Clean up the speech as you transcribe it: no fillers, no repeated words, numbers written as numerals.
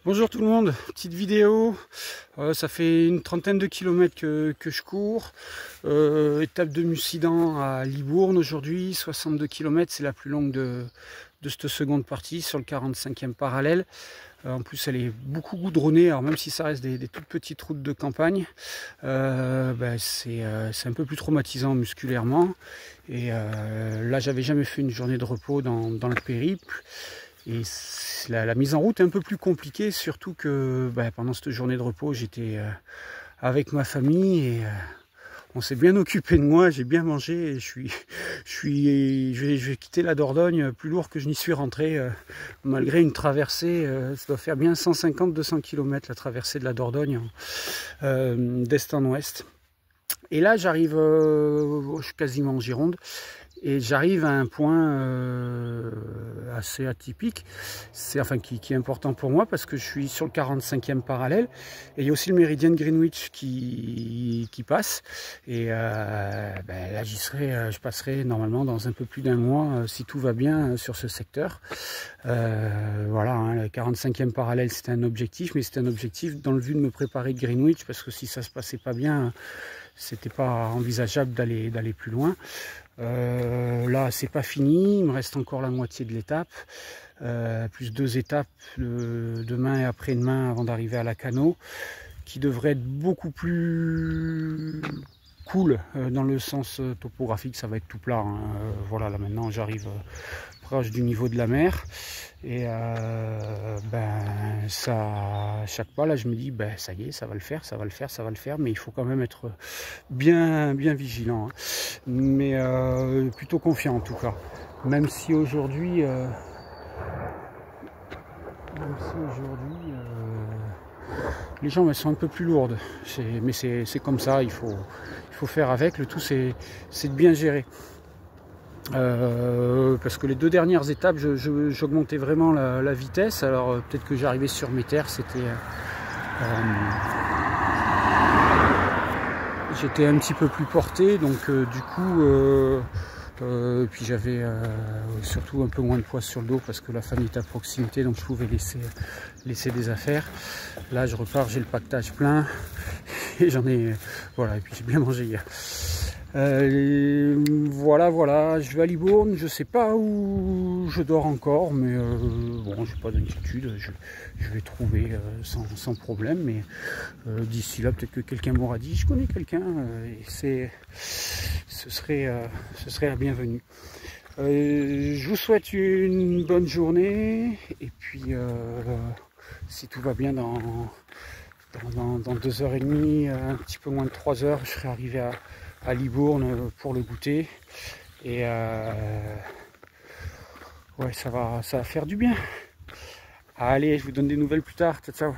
Bonjour tout le monde, petite vidéo, ça fait une trentaine de kilomètres que je cours, étape de Mussidan à Libourne aujourd'hui, 62 km, c'est la plus longue de cette seconde partie sur le 45e parallèle. En plus elle est beaucoup goudronnée, alors même si ça reste des toutes petites routes de campagne, c'est un peu plus traumatisant musculairement. Et là j'avais jamais fait une journée de repos dans le périple. Et la mise en route est un peu plus compliquée, surtout que pendant cette journée de repos, j'étais avec ma famille et on s'est bien occupé de moi, j'ai bien mangé et je vais quitter la Dordogne plus lourd que je n'y suis rentré, malgré une traversée, ça doit faire bien 150-200 km la traversée de la Dordogne d'est en ouest. Et là j'arrive, je suis quasiment en Gironde. Et j'arrive à un point assez atypique, qui est important pour moi parce que je suis sur le 45e parallèle et il y a aussi le méridien de Greenwich qui passe. Et là je passerai normalement dans un peu plus d'un mois si tout va bien sur ce secteur. Voilà, hein, le 45e parallèle c'était un objectif, mais c'était un objectif dans le but de me préparer de Greenwich parce que si ça se passait pas bien, c'était pas envisageable d'aller plus loin. Là c'est pas fini, il me reste encore la moitié de l'étape, plus 2 étapes demain et après-demain avant d'arriver à Lacanau, qui devrait être beaucoup plus cool dans le sens topographique. Ça va être tout plat, hein. Voilà, là maintenant j'arrive proche du niveau de la mer et à chaque pas là je me dis ça y est, ça va le faire, mais il faut quand même être bien vigilant, hein. Mais plutôt confiant en tout cas, même si aujourd'hui les jambes elles sont un peu plus lourdes, mais c'est comme ça, il faut faire avec. Le tout c'est de bien gérer. Parce que les 2 dernières étapes j'augmentais vraiment la vitesse, alors peut-être que j'arrivais sur mes terres, j'étais un petit peu plus porté, donc du coup puis j'avais surtout un peu moins de poids sur le dos parce que la famille est à proximité, donc je pouvais laisser des affaires. Là je repars, j'ai le pactage plein et j'en ai, voilà, et puis j'ai bien mangé hier. Voilà, je vais à Libourne, je sais pas où je dors encore, mais bon, j'ai pas d'inquiétude, je vais trouver sans problème, mais d'ici là, peut-être que quelqu'un m'aura dit, je connais quelqu'un, et ce serait la bienvenue. Je vous souhaite une bonne journée, et puis si tout va bien dans 2h30, un petit peu moins de 3 heures, je serai arrivé à Libourne pour le goûter. Et ouais, ça va faire du bien. Allez, je vous donne des nouvelles plus tard. Ciao, ciao.